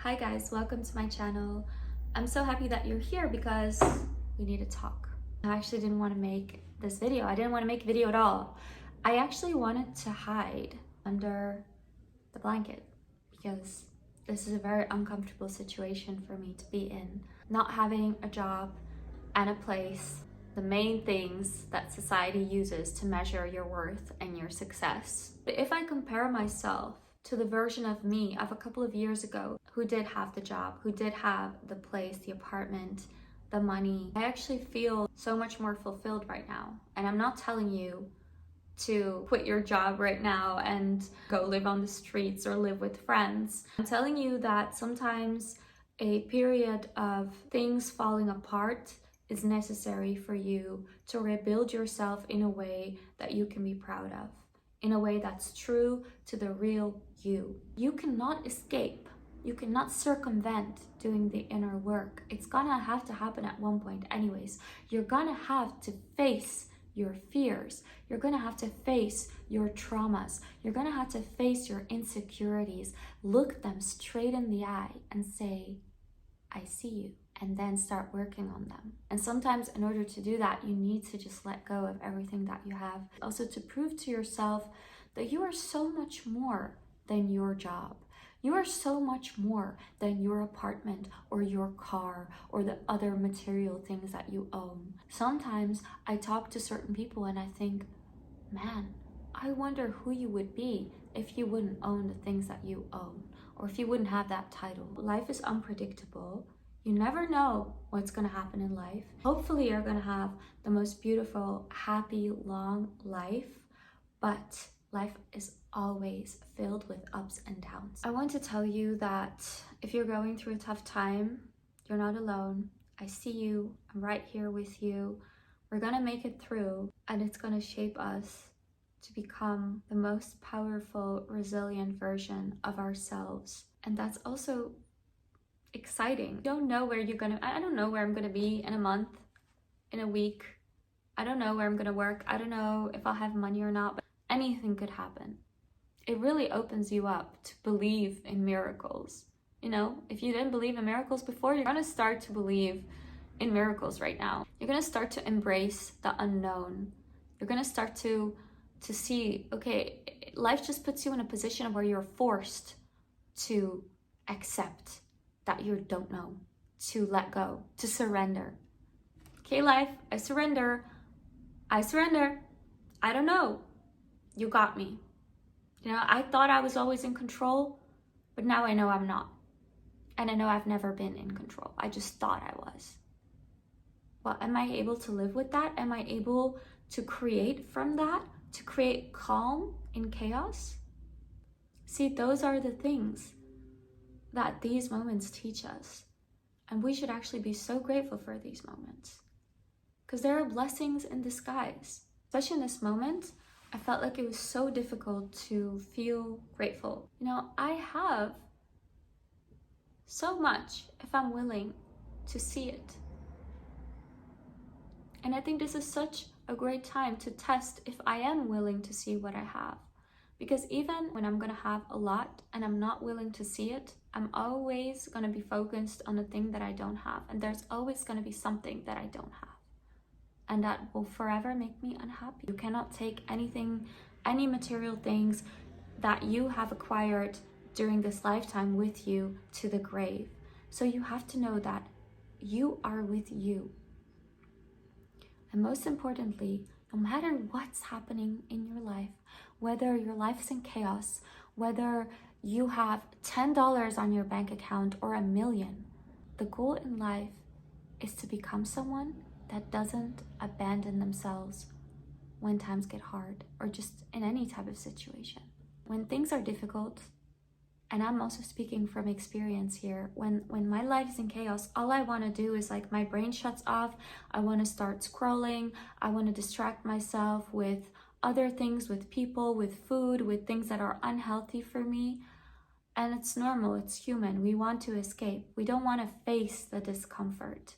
Hi guys, welcome to my channel. I'm so happy that you're here because we need to talk. I actually didn't want to make this video. I didn't want to make a video at all. I actually wanted to hide under the blanket because this is a very uncomfortable situation for me to be in. Not having a job and a place, the main things that society uses to measure your worth and your success. But if I compare myself to the version of me of a couple of years ago who did have the job, who did have the place, the apartment, the money, I actually feel so much more fulfilled right now. And I'm not telling you to quit your job right now and go live on the streets or live with friends. I'm telling you that sometimes a period of things falling apart is necessary for you to rebuild yourself in a way that you can be proud of, in a way that's true to the real you. You cannot escape, you cannot circumvent doing the inner work. It's gonna have to happen at one point anyways. You're gonna have to face your fears. You're gonna have to face your traumas. You're gonna have to face your insecurities. Look them straight in the eye and say, I see you. And then start working on them. And sometimes in order to do that, you need to just let go of everything that you have. Also to prove to yourself that you are so much more than your job. You are so much more than your apartment or your car or the other material things that you own. Sometimes I talk to certain people and I think, man, I wonder who you would be if you wouldn't own the things that you own or if you wouldn't have that title. Life is unpredictable. You never know what's going to happen in life. Hopefully you're going to have the most beautiful, happy, long life, but life is always filled with ups and downs. I want to tell you that if you're going through a tough time, you're not alone. I see you. I'm right here with you. We're going to make it through, and it's going to shape us to become the most powerful, resilient version of ourselves. And that's also exciting. You don't know where you're gonna, I don't know where I'm gonna be in a month, in a week. I don't know where I'm gonna work. I don't know if I'll have money or not, but anything could happen. It really opens you up to believe in miracles. You know, if you didn't believe in miracles before, you're gonna start to believe in miracles right now. You're gonna start to embrace the unknown. You're gonna start to see, okay, life just puts you in a position where you're forced to accept that you don't know, to let go, to surrender. Okay, life, I surrender. I surrender. I don't know. You got me. You know, I thought I was always in control, but now I know I'm not. And I know I've never been in control. I just thought I was. Well, am I able to live with that? Am I able to create from that? To create calm in chaos? See, those are the things that these moments teach us. And we should actually be so grateful for these moments because there are blessings in disguise. Especially in this moment, I felt like it was so difficult to feel grateful. You know, I have so much if I'm willing to see it. And I think this is such a great time to test if I am willing to see what I have. Because even when I'm gonna have a lot and I'm not willing to see it, I'm always gonna be focused on the thing that I don't have. And there's always gonna be something that I don't have. And that will forever make me unhappy. You cannot take anything, any material things that you have acquired during this lifetime with you to the grave. So you have to know that you are with you. And most importantly, no matter what's happening in your life, whether your life is in chaos, whether you have $10 on your bank account or $1 million, the goal in life is to become someone that doesn't abandon themselves when times get hard or just in any type of situation. When things are difficult, and I'm also speaking from experience here, when my life is in chaos, all I want to do is like my brain shuts off. I want to start scrolling. I want to distract myself with other things, with people, with food, with things that are unhealthy for me. And it's normal, it's human. We want to escape. We don't want to face the discomfort.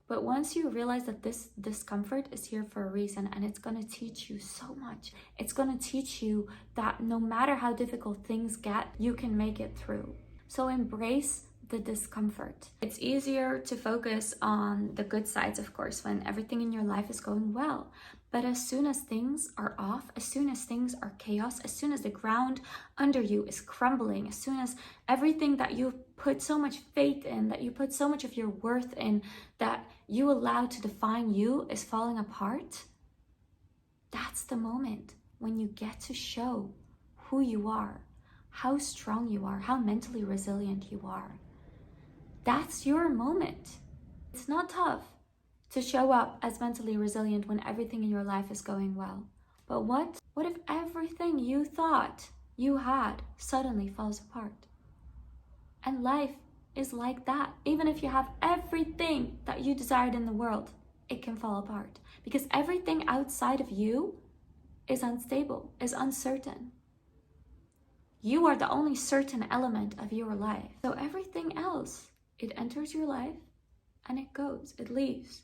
But once you realize that this discomfort is here for a reason and it's going to teach you so much. It's going to teach you that no matter how difficult things get, you can make it through. So embrace the discomfort. It's easier to focus on the good sides, of course, when everything in your life is going well. But as soon as things are off, as soon as things are chaos, as soon as the ground under you is crumbling, as soon as everything that you put so much faith in, that you put so much of your worth in, that you allow to define you is falling apart, that's the moment when you get to show who you are, how strong you are, how mentally resilient you are. That's your moment. It's not tough to show up as mentally resilient when everything in your life is going well. But what if everything you thought you had suddenly falls apart? And life is like that. Even if you have everything that you desired in the world, it can fall apart. Because everything outside of you is unstable, is uncertain. You are the only certain element of your life. So everything else, it enters your life and it goes, it leaves.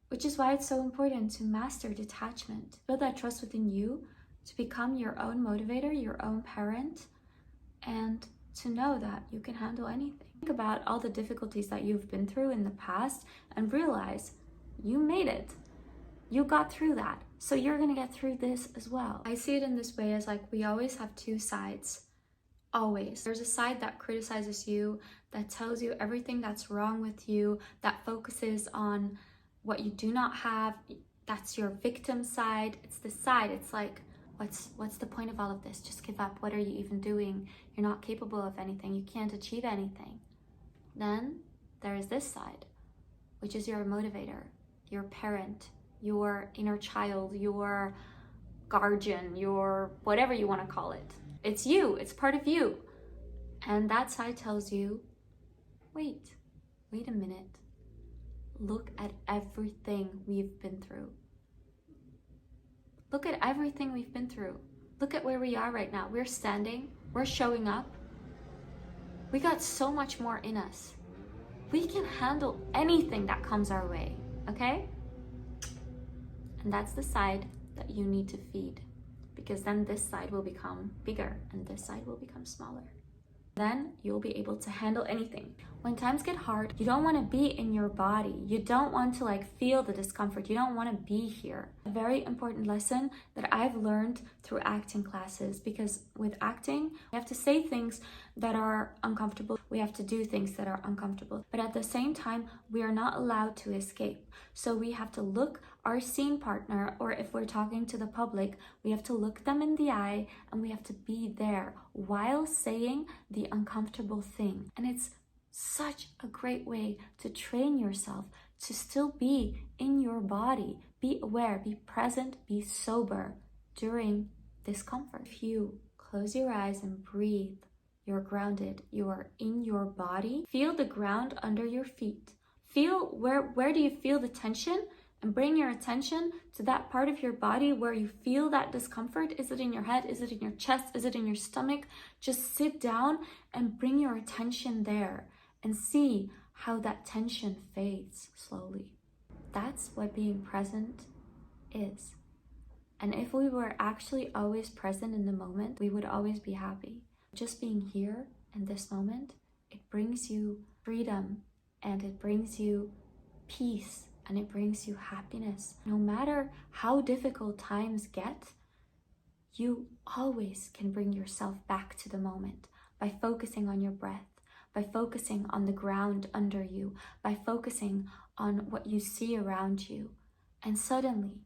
Which is why it's so important to master detachment. Build that trust within you to become your own motivator, your own parent, and to know that you can handle anything. Think about all the difficulties that you've been through in the past and realize you made it. You got through that. So you're gonna get through this as well. I see it in this way as like we always have two sides. Always. There's a side that criticizes you, that tells you everything that's wrong with you, that focuses on what you do not have. That's your victim side. It's the side. It's like, what's the point of all of this? Just give up. What are you even doing? You're not capable of anything. You can't achieve anything. Then there is this side, which is your motivator, your parent, your inner child, your guardian, your whatever you want to call it. It's you, it's part of you. And that side tells you, wait a minute. Look at everything we've been through. Look at everything we've been through. Look at where we are right now. We're standing, we're showing up. We got so much more in us. We can handle anything that comes our way, okay? And that's the side that you need to feed. Because then this side will become bigger and this side will become smaller. Then you'll be able to handle anything. When times get hard, you don't want to be in your body. You don't want to feel the discomfort. You don't want to be here. A very important lesson that I've learned through acting classes, because with acting, we have to say things that are uncomfortable. We have to do things that are uncomfortable. But at the same time, we are not allowed to escape. So we have to look our scene partner, or if we're talking to the public, we have to look them in the eye and we have to be there while saying the uncomfortable thing. And it's such a great way to train yourself to still be in your body, be aware, be present, be sober during discomfort. If you close your eyes and breathe, you're grounded, you are in your body. Feel the ground under your feet. Feel where do you feel the tension, and bring your attention to that part of your body where you feel that discomfort. Is it in your head? Is it in your chest? Is it in your stomach? Just sit down and bring your attention there and see how that tension fades slowly. That's what being present is. And if we were actually always present in the moment, we would always be happy. Just being here in this moment, it brings you freedom and it brings you peace and it brings you happiness. No matter how difficult times get, you always can bring yourself back to the moment by focusing on your breath, by focusing on the ground under you, by focusing on what you see around you. And suddenly,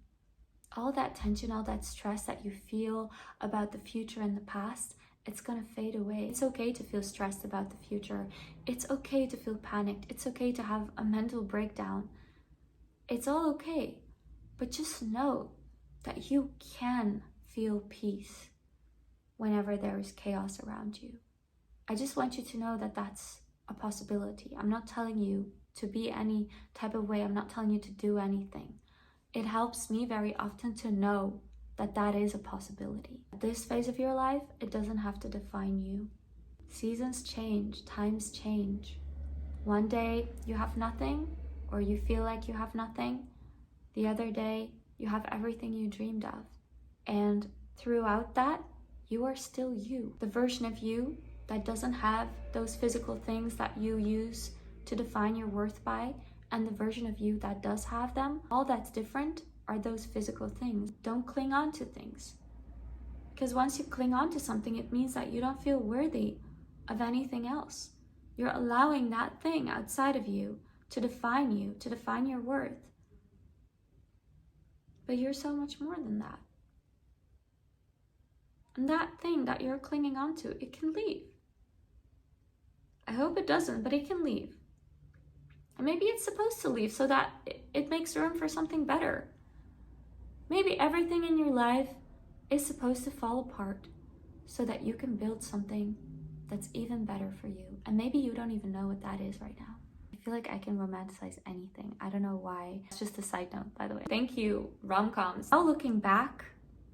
all that tension, all that stress that you feel about the future and the past, it's gonna fade away. It's okay to feel stressed about the future. It's okay to feel panicked. It's okay to have a mental breakdown. It's all okay. But just know that you can feel peace whenever there is chaos around you. I just want you to know that that's a possibility. I'm not telling you to be any type of way. I'm not telling you to do anything. It helps me very often to know that that is a possibility. At this phase of your life, it doesn't have to define you. Seasons change, times change. One day you have nothing, or you feel like you have nothing. The other day you have everything you dreamed of. And throughout that, you are still you. The version of you that doesn't have those physical things that you use to define your worth by, and the version of you that does have them, all that's different are those physical things. Don't cling on to things. Because once you cling on to something, it means that you don't feel worthy of anything else. You're allowing that thing outside of you, to define your worth. But you're so much more than that. And that thing that you're clinging on to, it can leave. I hope it doesn't, but it can leave. And maybe it's supposed to leave so that it makes room for something better. Maybe everything in your life is supposed to fall apart so that you can build something that's even better for you. And maybe you don't even know what that is right now. I feel like I can romanticize anything. I don't know why. It's just a side note, by the way. Thank you, rom-coms. Now looking back,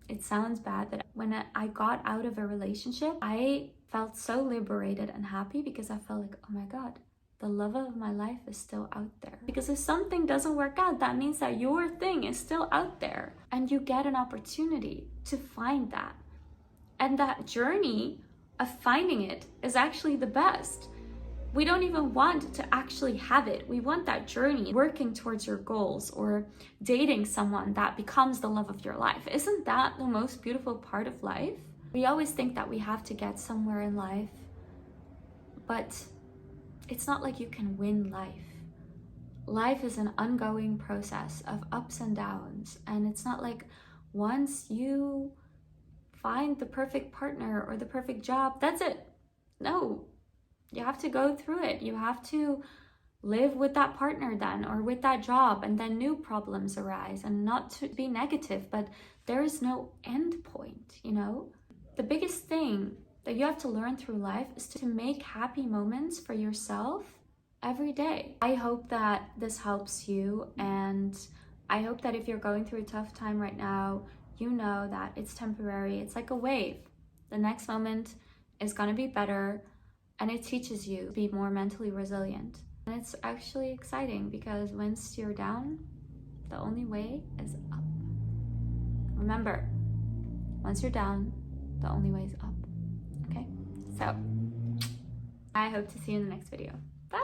it sounds bad, but when I got out of a relationship, I felt so liberated and happy because I felt like, oh my God, the love of my life is still out there. Because if something doesn't work out, that means that your thing is still out there and you get an opportunity to find that. And that journey of finding it is actually the best. We don't even want to actually have it. We want that journey, working towards your goals or dating someone that becomes the love of your life. Isn't that the most beautiful part of life? We always think that we have to get somewhere in life, but it's not like you can win life. Life is an ongoing process of ups and downs, and it's not like once you find the perfect partner or the perfect job, that's it. No. You have to go through it. You have to live with that partner then, or with that job, and then new problems arise. And not to be negative, but there is no end point, you know? The biggest thing that you have to learn through life is to make happy moments for yourself every day. I hope that this helps you, and I hope that if you're going through a tough time right now, you know that it's temporary. It's like a wave. The next moment is gonna be better. And it teaches you to be more mentally resilient. And it's actually exciting because once you're down, the only way is up. Remember, once you're down, the only way is up. Okay? So, I hope to see you in the next video. Bye!